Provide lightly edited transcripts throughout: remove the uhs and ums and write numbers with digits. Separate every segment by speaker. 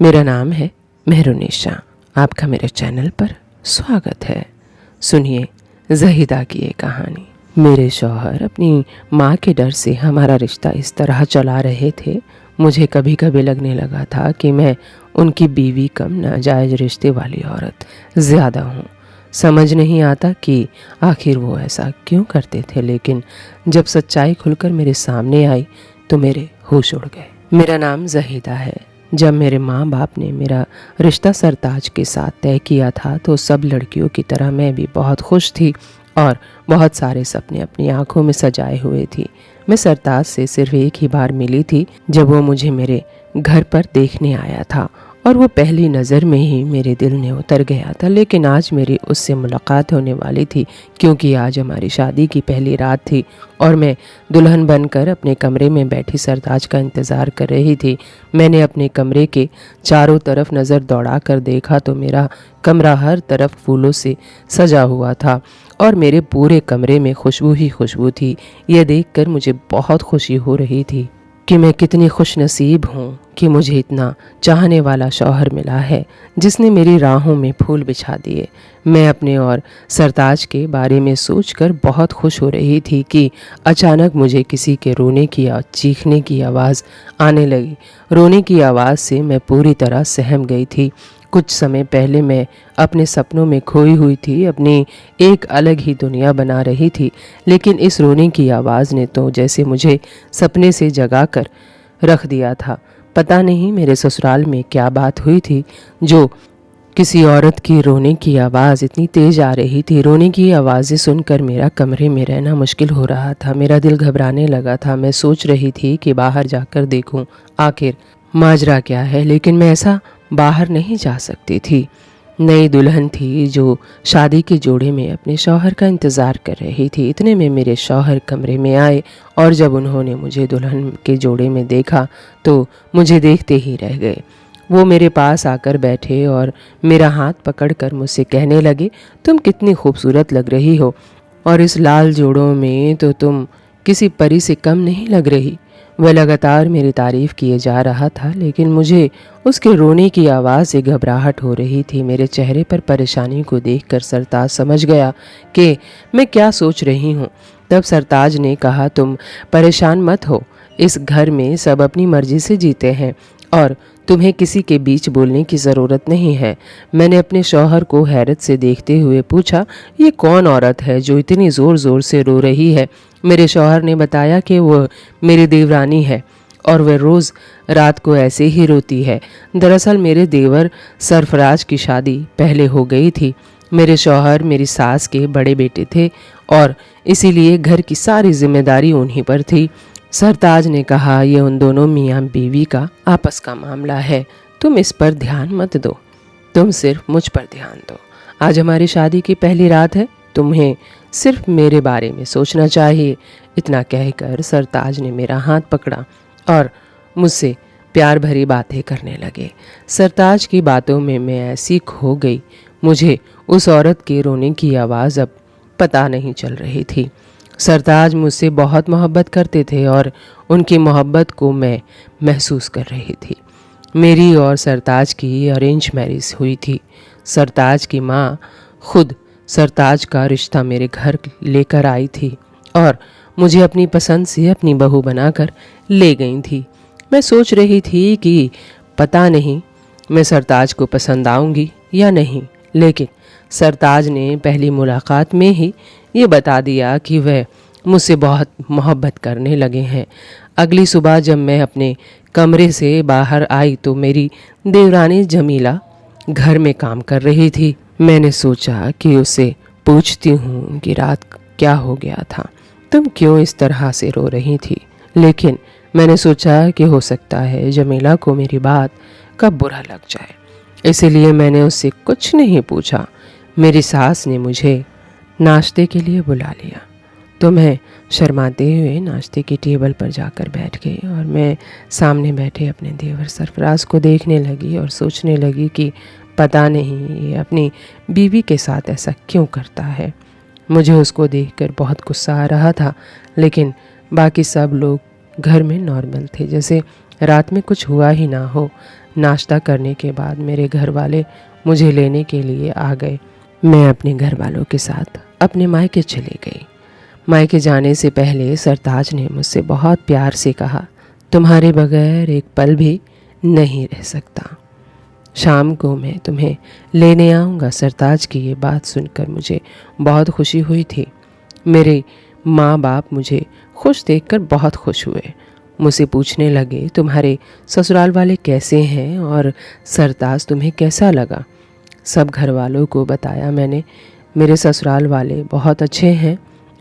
Speaker 1: मेरा नाम है मेहरुनिशा। आपका मेरे चैनल पर स्वागत है। सुनिए ज़हीदा की ये कहानी। मेरे शौहर अपनी माँ के डर से हमारा रिश्ता इस तरह चला रहे थे। मुझे कभी कभी लगने लगा था कि मैं उनकी बीवी कम नाजायज़ रिश्ते वाली औरत ज़्यादा हूँ। समझ नहीं आता कि आखिर वो ऐसा क्यों करते थे, लेकिन जब सच्चाई खुलकर मेरे सामने आई तो मेरे होश उड़ गए। मेरा नाम ज़हीदा है। जब मेरे माँ बाप ने मेरा रिश्ता सरताज के साथ तय किया था तो सब लड़कियों की तरह मैं भी बहुत खुश थी और बहुत सारे सपने अपनी आंखों में सजाए हुए थी। मैं सरताज से सिर्फ एक ही बार मिली थी, जब वो मुझे मेरे घर पर देखने आया था और वो पहली नज़र में ही मेरे दिल में उतर गया था। लेकिन आज मेरी उससे मुलाकात होने वाली थी, क्योंकि आज हमारी शादी की पहली रात थी और मैं दुल्हन बनकर अपने कमरे में बैठी सरताज का इंतज़ार कर रही थी। मैंने अपने कमरे के चारों तरफ नज़र दौड़ा कर देखा तो मेरा कमरा हर तरफ फूलों से सजा हुआ था और मेरे पूरे कमरे में खुशबू ही खुशबू थी। यह देखकर मुझे बहुत खुशी हो रही थी कि मैं कितनी खुशनसीब हूँ कि मुझे इतना चाहने वाला शौहर मिला है जिसने मेरी राहों में फूल बिछा दिए। मैं अपने और सरताज के बारे में सोचकर बहुत खुश हो रही थी कि अचानक मुझे किसी के रोने की या चीखने की आवाज़ आने लगी। रोने की आवाज़ से मैं पूरी तरह सहम गई थी। कुछ समय पहले मैं अपने सपनों में खोई हुई थी, अपनी एक अलग ही दुनिया बना रही थी, लेकिन इस रोने की आवाज़ ने तो जैसे मुझे सपने से जगा कर रख दिया था। पता नहीं मेरे ससुराल में क्या बात हुई थी जो किसी औरत की रोने की आवाज़ इतनी तेज आ रही थी। रोने की आवाज़ें सुनकर मेरा कमरे में रहना मुश्किल हो रहा था। मेरा दिल घबराने लगा था। मैं सोच रही थी कि बाहर जाकर देखूं आखिर माजरा क्या है, लेकिन मैं ऐसा बाहर नहीं जा सकती थी। नई दुल्हन थी जो शादी के जोड़े में अपने शौहर का इंतज़ार कर रही थी। इतने में मेरे शौहर कमरे में आए और जब उन्होंने मुझे दुल्हन के जोड़े में देखा तो मुझे देखते ही रह गए। वो मेरे पास आकर बैठे और मेरा हाथ पकड़कर मुझसे कहने लगे, तुम कितनी खूबसूरत लग रही हो और इस लाल जोड़ों में तो तुम किसी परी से कम नहीं लग रही। वह लगातार मेरी तारीफ़ किए जा रहा था, लेकिन मुझे उसके रोने की आवाज़ से घबराहट हो रही थी। मेरे चेहरे पर परेशानी को देखकर सरताज समझ गया कि मैं क्या सोच रही हूँ। तब सरताज ने कहा, तुम परेशान मत हो, इस घर में सब अपनी मर्जी से जीते हैं और तुम्हें किसी के बीच बोलने की ज़रूरत नहीं है। मैंने अपने शौहर को हैरत से देखते हुए पूछा, ये कौन औरत है जो इतनी ज़ोर ज़ोर से रो रही है? मेरे शौहर ने बताया कि वह मेरी देवरानी है और वह रोज़ रात को ऐसे ही रोती है। दरअसल मेरे देवर सरफराज की शादी पहले हो गई थी। मेरे शौहर मेरी सास के बड़े बेटे थे और इसीलिए घर की सारी जिम्मेदारी उन्हीं पर थी। सरताज ने कहा, यह उन दोनों मियाँ बीवी का आपस का मामला है, तुम इस पर ध्यान मत दो, तुम सिर्फ मुझ पर ध्यान दो। आज हमारी शादी की पहली रात है, तुम्हें सिर्फ मेरे बारे में सोचना चाहिए। इतना कहकर सरताज ने मेरा हाथ पकड़ा और मुझसे प्यार भरी बातें करने लगे। सरताज की बातों में मैं ऐसी खो गई, मुझे उस औरत के रोने की आवाज़ अब पता नहीं चल रही थी। सरताज मुझसे बहुत मोहब्बत करते थे और उनकी मोहब्बत को मैं महसूस कर रही थी। मेरी और सरताज की अरेंज मैरिज हुई थी। सरताज की माँ खुद सरताज का रिश्ता मेरे घर लेकर आई थी और मुझे अपनी पसंद से अपनी बहू बनाकर ले गई थी। मैं सोच रही थी कि पता नहीं मैं सरताज को पसंद आऊँगी या नहीं, लेकिन सरताज ने पहली मुलाकात में ही ये बता दिया कि वह मुझसे बहुत मोहब्बत करने लगे हैं। अगली सुबह जब मैं अपने कमरे से बाहर आई तो मेरी देवरानी जमीला घर में काम कर रही थी। मैंने सोचा कि उसे पूछती हूँ कि रात क्या हो गया था, तुम क्यों इस तरह से रो रही थी। लेकिन मैंने सोचा कि हो सकता है जमीला को मेरी बात का बुरा लग जाए, इसीलिए मैंने उससे कुछ नहीं पूछा। मेरी सास ने मुझे नाश्ते के लिए बुला लिया तो मैं शर्माते हुए नाश्ते की टेबल पर जाकर बैठ गई और मैं सामने बैठे अपने देवर सरफराज को देखने लगी और सोचने लगी कि पता नहीं ये अपनी बीवी के साथ ऐसा क्यों करता है। मुझे उसको देखकर बहुत गुस्सा आ रहा था, लेकिन बाकी सब लोग घर में नॉर्मल थे, जैसे रात में कुछ हुआ ही ना हो। नाश्ता करने के बाद मेरे घर वाले मुझे लेने के लिए आ गए। मैं अपने घर वालों के साथ अपने मायके चली गई। मायके जाने से पहले सरताज ने मुझसे बहुत प्यार से कहा, तुम्हारे बगैर एक पल भी नहीं रह सकता। शाम को मैं तुम्हें लेने आऊँगा। सरताज की ये बात सुनकर मुझे बहुत खुशी हुई थी। मेरे माँ बाप मुझे खुश देखकर बहुत खुश हुए। मुझसे पूछने लगे, तुम्हारे ससुराल वाले कैसे हैं और सरताज तुम्हें कैसा लगा। सब घर वालों को बताया मैंने। मेरे ससुराल वाले बहुत अच्छे हैं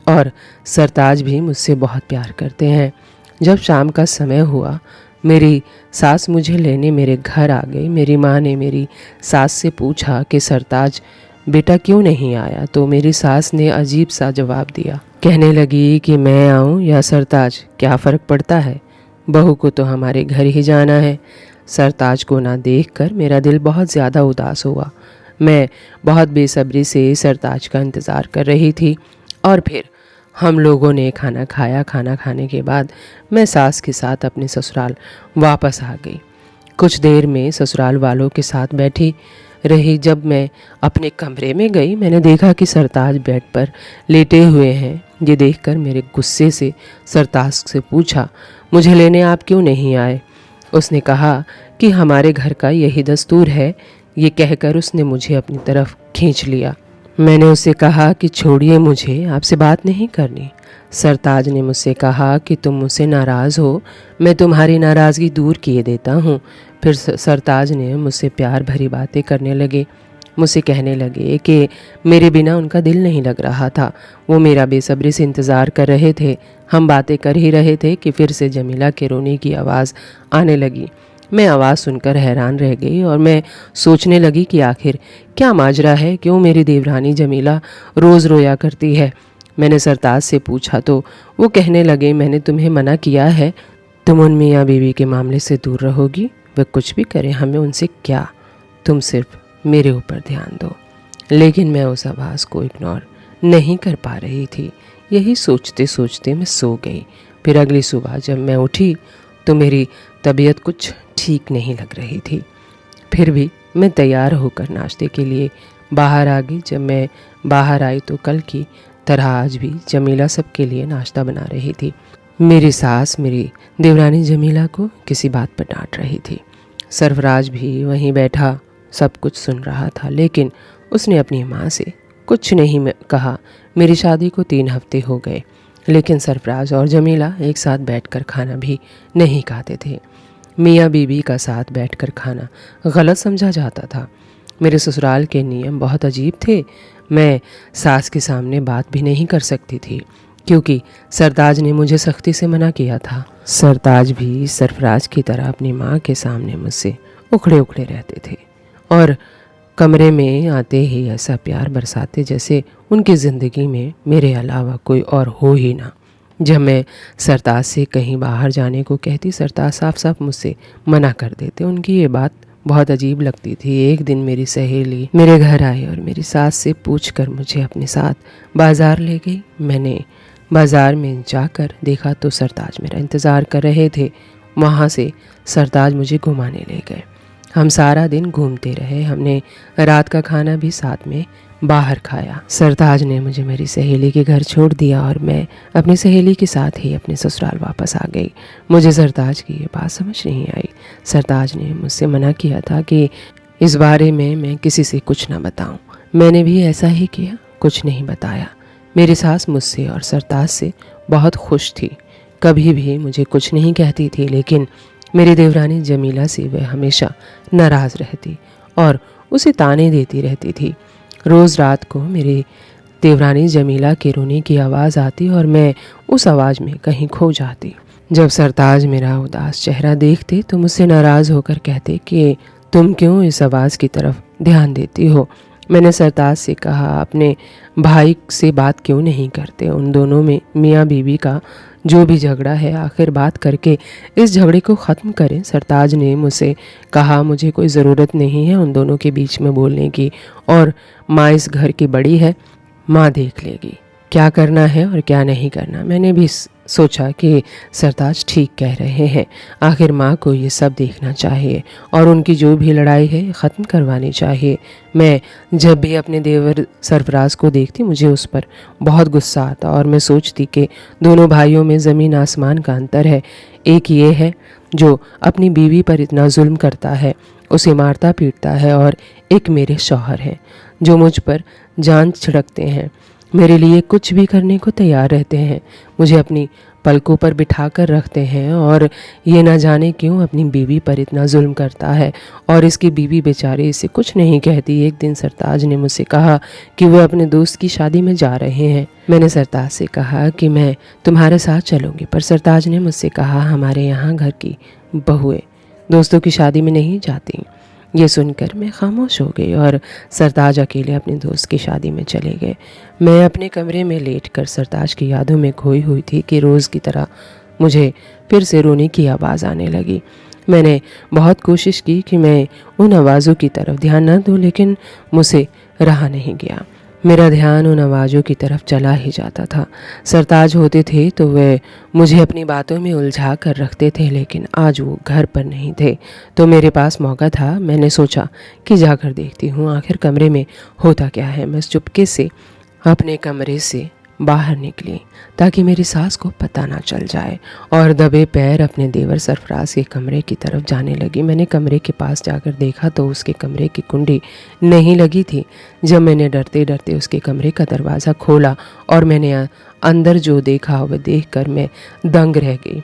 Speaker 1: और सरताज भी मुझसे बहुत प्यार करते हैं। जब शाम का समय हुआ, मेरी सास मुझे लेने मेरे घर आ गई। मेरी माँ ने मेरी सास से पूछा कि सरताज बेटा क्यों नहीं आया, तो मेरी सास ने अजीब सा जवाब दिया। कहने लगी कि मैं आऊँ या सरताज, क्या फ़र्क पड़ता है, बहू को तो हमारे घर ही जाना है। सरताज को ना देखकर मेरा दिल बहुत ज़्यादा उदास हुआ। मैं बहुत बेसब्री से सरताज का इंतज़ार कर रही थी और फिर हम लोगों ने खाना खाया। खाना खाने के बाद मैं सास के साथ अपने ससुराल वापस आ गई। कुछ देर में ससुराल वालों के साथ बैठी रही। जब मैं अपने कमरे में गई, मैंने देखा कि सरताज बेड पर लेटे हुए हैं। ये देखकर मेरे गुस्से से सरताज से पूछा, मुझे लेने आप क्यों नहीं आए। उसने कहा कि हमारे घर का यही दस्तूर है। ये कहकर उसने मुझे अपनी तरफ खींच लिया। मैंने उससे कहा कि छोड़िए, मुझे आपसे बात नहीं करनी। सरताज ने मुझसे कहा कि तुम मुझसे नाराज़ हो, मैं तुम्हारी नाराज़गी दूर किए देता हूँ। फिर सरताज ने मुझसे प्यार भरी बातें करने लगे। मुझसे कहने लगे कि मेरे बिना उनका दिल नहीं लग रहा था। वो मेरा बेसब्री से इंतज़ार कर रहे थे। हम बातें कर ही रहे थे कि फिर से जमीला के रोने की आवाज़ आने लगी। मैं आवाज़ सुनकर हैरान रह गई और मैं सोचने लगी कि आखिर क्या माजरा है, क्यों मेरी देवरानी जमीला रोज़ रोया करती है। मैंने सरताज से पूछा तो वो कहने लगे, मैंने तुम्हें मना किया है, तुम उन मियाँ बीवी के मामले से दूर रहोगी। वे कुछ भी करें, हमें उनसे क्या, तुम सिर्फ मेरे ऊपर ध्यान दो। लेकिन मैं उस आवाज़ को इग्नोर नहीं कर पा रही थी। यही सोचते सोचते मैं सो गई। फिर अगली सुबह जब मैं उठी तो मेरी तबीयत कुछ ठीक नहीं लग रही थी। फिर भी मैं तैयार होकर नाश्ते के लिए बाहर आ गई। जब मैं बाहर आई तो कल की तरह आज भी जमीला सबके लिए नाश्ता बना रही थी। मेरी सास मेरी देवरानी जमीला को किसी बात पर डांट रही थी। सरफराज भी वहीं बैठा सब कुछ सुन रहा था, लेकिन उसने अपनी माँ से कुछ नहीं कहा। मेरी शादी को 3 हफ्ते हो गए, लेकिन सरफराज और जमीला एक साथ बैठकर खाना भी नहीं खाते थे। मियाँ बीबी का साथ बैठकर खाना गलत समझा जाता था। मेरे ससुराल के नियम बहुत अजीब थे। मैं सास के सामने बात भी नहीं कर सकती थी, क्योंकि सरताज ने मुझे सख्ती से मना किया था। सरताज भी सरफराज की तरह अपनी माँ के सामने मुझसे उखड़े उखड़े रहते थे और कमरे में आते ही ऐसा प्यार बरसाते जैसे उनकी ज़िंदगी में मेरे अलावा कोई और हो ही ना। जब मैं सरताज से कहीं बाहर जाने को कहती, सरताज साफ साफ मुझसे मना कर देते। उनकी ये बात बहुत अजीब लगती थी। एक दिन मेरी सहेली मेरे घर आई और मेरी सास से पूछकर मुझे अपने साथ बाज़ार ले गई। मैंने बाज़ार में जाकर देखा तो सरताज मेरा इंतज़ार कर रहे थे। वहाँ से सरताज मुझे घुमाने ले गए। हम सारा दिन घूमते रहे। हमने रात का खाना भी साथ में बाहर खाया। सरताज ने मुझे मेरी सहेली के घर छोड़ दिया और मैं अपनी सहेली के साथ ही अपने ससुराल वापस आ गई। मुझे सरताज की ये बात समझ नहीं आई। सरताज ने मुझसे मना किया था कि इस बारे में मैं किसी से कुछ ना बताऊं। मैंने भी ऐसा ही किया, कुछ नहीं बताया। मेरी सास मुझसे और सरताज से बहुत खुश थी, कभी भी मुझे कुछ नहीं कहती थी, लेकिन मेरी देवरानी जमीला से वह हमेशा नाराज़ रहती और उसे ताने देती रहती थी। रोज़ रात को मेरी देवरानी जमीला के रोने की आवाज़ आती और मैं उस आवाज़ में कहीं खो जाती। जब सरताज मेरा उदास चेहरा देखते तो मुझसे नाराज़ होकर कहते कि तुम क्यों इस आवाज़ की तरफ ध्यान देती हो। मैंने सरताज से कहा, अपने भाई से बात क्यों नहीं करते। उन दोनों में मियाँ बीवी का जो भी झगड़ा है, आखिर बात करके इस झगड़े को ख़त्म करें। सरताज ने मुझसे कहा, मुझे कोई ज़रूरत नहीं है उन दोनों के बीच में बोलने की, और माँ इस घर की बड़ी है, माँ देख लेगी क्या करना है और क्या नहीं करना। मैंने भी सोचा कि सरताज ठीक कह रहे हैं, आखिर माँ को ये सब देखना चाहिए और उनकी जो भी लड़ाई है ख़त्म करवानी चाहिए। मैं जब भी अपने देवर सरफराज को देखती मुझे उस पर बहुत गुस्सा आता और मैं सोचती कि दोनों भाइयों में ज़मीन आसमान का अंतर है। एक ये है जो अपनी बीवी पर इतना जुल्म करता है, उसे मारता पीटता है, और एक मेरे शौहर हैं जो मुझ पर जान छिड़कते हैं, मेरे लिए कुछ भी करने को तैयार रहते हैं, मुझे अपनी पलकों पर बिठा कर रखते हैं और ये ना जाने क्यों अपनी बीवी पर इतना जुल्म करता है और इसकी बीवी बेचारी इसे कुछ नहीं कहती। एक दिन सरताज ने मुझसे कहा कि वो अपने दोस्त की शादी में जा रहे हैं। मैंने सरताज से कहा कि मैं तुम्हारे साथ चलूँगी, पर सरताज ने मुझसे कहा हमारे यहाँ घर की बहुएं दोस्तों की शादी में नहीं जाती। ये सुनकर मैं खामोश हो गई और सरताज अकेले अपने दोस्त की शादी में चले गए। मैं अपने कमरे में लेटकर सरताज की यादों में खोई हुई थी कि रोज़ की तरह मुझे फिर से रोने की आवाज़ आने लगी। मैंने बहुत कोशिश की कि मैं उन आवाज़ों की तरफ ध्यान न दूँ, लेकिन मुझसे रहा नहीं गया। मेरा ध्यान उन आवाज़ों की तरफ चला ही जाता था। सरताज होते थे तो वे मुझे अपनी बातों में उलझा कर रखते थे, लेकिन आज वो घर पर नहीं थे तो मेरे पास मौका था। मैंने सोचा कि जाकर देखती हूँ आखिर कमरे में होता क्या है। मैं चुपके से अपने कमरे से बाहर निकली ताकि मेरी सास को पता ना चल जाए और दबे पैर अपने देवर सरफराज के कमरे की तरफ जाने लगी। मैंने कमरे के पास जाकर देखा तो उसके कमरे की कुंडी नहीं लगी थी। जब मैंने डरते डरते उसके कमरे का दरवाज़ा खोला और मैंने अंदर जो देखा वह देखकर मैं दंग रह गई।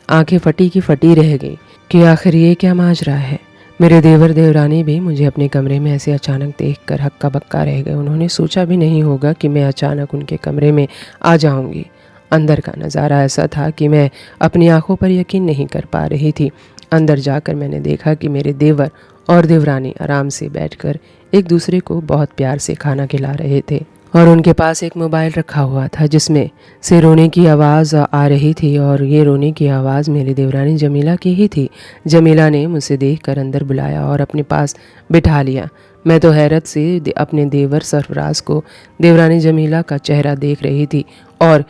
Speaker 1: आंखें फटी की फटी रह गई कि आखिर ये क्या माजरा है। मेरे देवर देवरानी भी मुझे अपने कमरे में ऐसे अचानक देखकर हक्का बक्का रह गए। उन्होंने सोचा भी नहीं होगा कि मैं अचानक उनके कमरे में आ जाऊंगी। अंदर का नज़ारा ऐसा था कि मैं अपनी आंखों पर यकीन नहीं कर पा रही थी। अंदर जाकर मैंने देखा कि मेरे देवर और देवरानी आराम से बैठकर एक दूसरे को बहुत प्यार से खाना खिला रहे थे और उनके पास एक मोबाइल रखा हुआ था जिसमें से रोने की आवाज़ आ रही थी और ये रोने की आवाज़ मेरी देवरानी जमीला की ही थी। जमीला ने मुझे देखकर अंदर बुलाया और अपने पास बिठा लिया। मैं तो हैरत से अपने देवर सरफराज को देवरानी जमीला का चेहरा देख रही थी और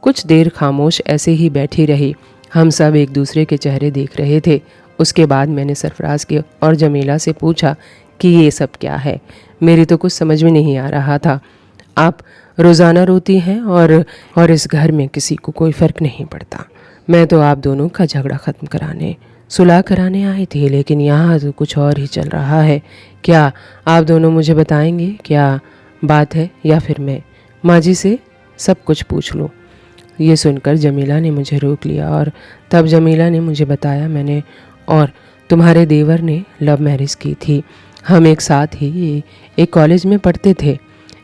Speaker 1: कुछ देर खामोश ऐसे ही बैठी रही। हम सब एक दूसरे के चेहरे देख रहे थे। उसके बाद मैंने सरफराज के और जमीला से पूछा कि ये सब क्या है। मेरी तो कुछ समझ में नहीं आ रहा था। आप रोज़ाना रोती हैं और इस घर में किसी को कोई फ़र्क नहीं पड़ता। मैं तो आप दोनों का झगड़ा ख़त्म कराने सुलह कराने आई थी, लेकिन यहाँ तो कुछ और ही चल रहा है। क्या आप दोनों मुझे बताएंगे क्या बात है, या फिर मैं माँ जी से सब कुछ पूछ लूँ। ये सुनकर जमीला ने मुझे रोक लिया और तब जमीला ने मुझे बताया मैंने और तुम्हारे देवर ने लव मैरिज की थी। हम एक साथ ही एक कॉलेज में पढ़ते थे,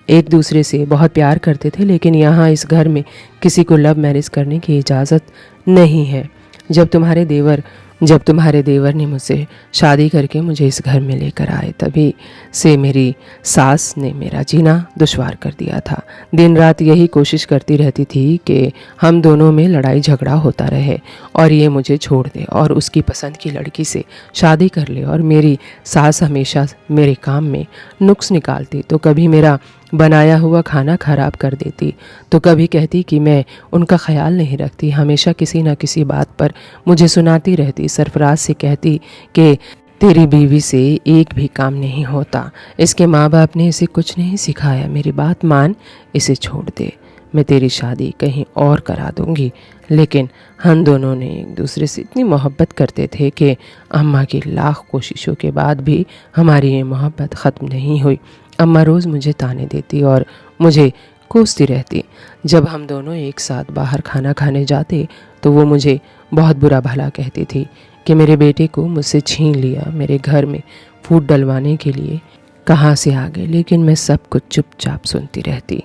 Speaker 1: एक दूसरे से बहुत प्यार करते थे, लेकिन यहाँ इस घर में किसी को लव मैरिज करने की इजाज़त नहीं है। जब तुम्हारे देवर ने मुझसे शादी करके मुझे इस घर में लेकर आए, तभी से मेरी सास ने मेरा जीना दुश्वार कर दिया था। दिन रात यही कोशिश करती रहती थी कि हम दोनों में लड़ाई झगड़ा होता रहे और ये मुझे छोड़ दे और उसकी पसंद की लड़की से शादी कर ले। और मेरी सास हमेशा मेरे काम में नुक्स निकालती, तो कभी मेरा बनाया हुआ खाना खराब कर देती, तो कभी कहती कि मैं उनका ख्याल नहीं रखती। हमेशा किसी न किसी बात पर मुझे सुनाती रहती। सरफराज से कहती कि तेरी बीवी से एक भी काम नहीं होता, इसके माँ बाप ने इसे कुछ नहीं सिखाया, मेरी बात मान, इसे छोड़ दे, मैं तेरी शादी कहीं और करा दूंगी। लेकिन हम दोनों ने एक दूसरे से इतनी मोहब्बत करते थे कि अम्मा की लाख कोशिशों के बाद भी हमारी ये मोहब्बत ख़त्म नहीं हुई। अम्मा रोज़ मुझे ताने देती और मुझे कोसती रहती। जब हम दोनों एक साथ बाहर खाना खाने जाते तो वो मुझे बहुत बुरा भला कहती थी कि मेरे बेटे को मुझसे छीन लिया, मेरे घर में फूट डलवाने के लिए कहाँ से आ गए। लेकिन मैं सब कुछ चुपचाप सुनती रहती,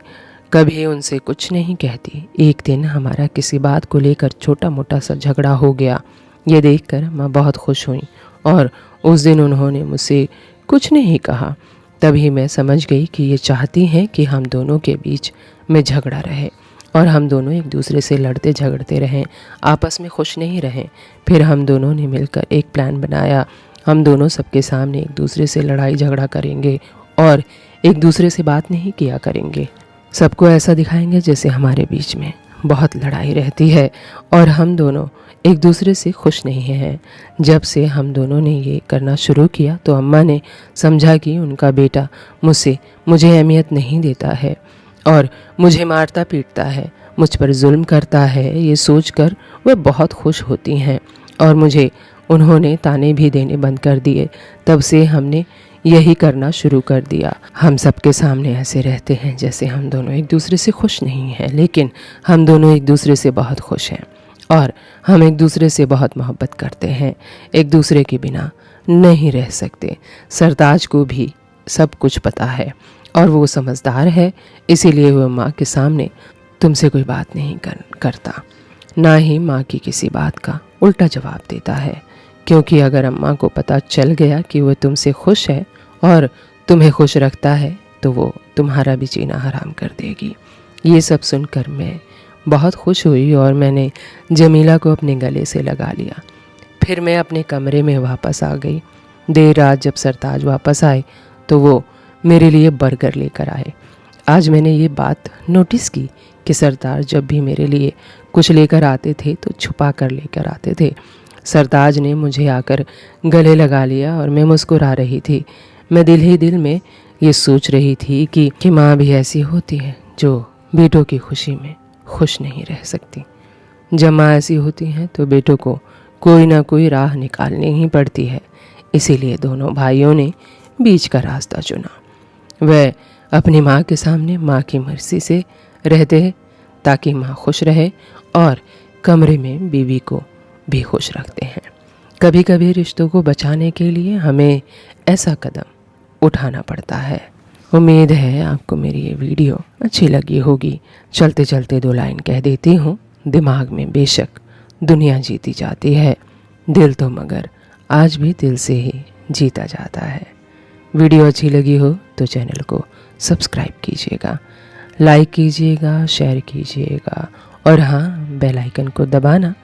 Speaker 1: कभी उनसे कुछ नहीं कहती। एक दिन हमारा किसी बात को लेकर छोटा मोटा सा झगड़ा हो गया। ये देखकर मैं बहुत खुश हुई और उस दिन उन्होंने मुझसे कुछ नहीं कहा। तभी मैं समझ गई कि ये चाहती हैं कि हम दोनों के बीच में झगड़ा रहे और हम दोनों एक दूसरे से लड़ते झगड़ते रहें, आपस में खुश नहीं रहें। फिर हम दोनों ने मिलकर एक प्लान बनाया। हम दोनों सबके सामने एक दूसरे से लड़ाई झगड़ा करेंगे और एक दूसरे से बात नहीं किया करेंगे। सबको ऐसा दिखाएंगे जैसे हमारे बीच में बहुत लड़ाई रहती है और हम दोनों एक दूसरे से खुश नहीं हैं। जब से हम दोनों ने ये करना शुरू किया तो अम्मा ने समझा कि उनका बेटा मुझे अहमियत नहीं देता है और मुझे मारता पीटता है, मुझ पर जुल्म करता है। ये सोचकर वह बहुत खुश होती हैं और मुझे उन्होंने ताने भी देने बंद कर दिए। तब से हमने यही करना शुरू कर दिया। हम सबके सामने ऐसे रहते हैं जैसे हम दोनों एक दूसरे से खुश नहीं हैं, लेकिन हम दोनों एक दूसरे से बहुत खुश हैं और हम एक दूसरे से बहुत मोहब्बत करते हैं। एक दूसरे के बिना नहीं रह सकते। सरताज को भी सब कुछ पता है और वो समझदार है, इसीलिए वह माँ के सामने तुमसे कोई बात नहीं करता, ना ही माँ की किसी बात का उल्टा जवाब देता है। क्योंकि अगर अम्मा को पता चल गया कि वह तुमसे खुश है और तुम्हें खुश रखता है तो वो तुम्हारा भी जीना हराम कर देगी। ये सब सुनकर मैं बहुत खुश हुई और मैंने जमीला को अपने गले से लगा लिया। फिर मैं अपने कमरे में वापस आ गई। देर रात जब सरताज वापस आए तो वो मेरे लिए बर्गर लेकर आए। आज मैंने ये बात नोटिस की कि सरताज जब भी मेरे लिए कुछ लेकर आते थे तो छुपा कर लेकर आते थे। सरताज ने मुझे आकर गले लगा लिया और मैं मुस्कुरा रही थी। मैं दिल ही दिल में ये सोच रही थी कि माँ भी ऐसी होती है जो बेटों की खुशी में खुश नहीं रह सकती। जब माँ ऐसी होती हैं तो बेटों को कोई ना कोई राह निकालनी ही पड़ती है। इसीलिए दोनों भाइयों ने बीच का रास्ता चुना। वह अपनी माँ के सामने माँ की मर्जी से रहते हैं ताकि माँ खुश रहे और कमरे में बीवी को भी खुश रखते हैं। कभी कभी रिश्तों को बचाने के लिए हमें ऐसा कदम उठाना पड़ता है। उम्मीद है आपको मेरी ये वीडियो अच्छी लगी होगी। चलते चलते 2 लाइन कह देती हूँ। दिमाग में बेशक दुनिया जीती जाती है, दिल तो मगर आज भी दिल से ही जीता जाता है। वीडियो अच्छी लगी हो तो चैनल को सब्सक्राइब कीजिएगा, लाइक कीजिएगा, शेयर कीजिएगा और हाँ, बेल आइकन को दबाना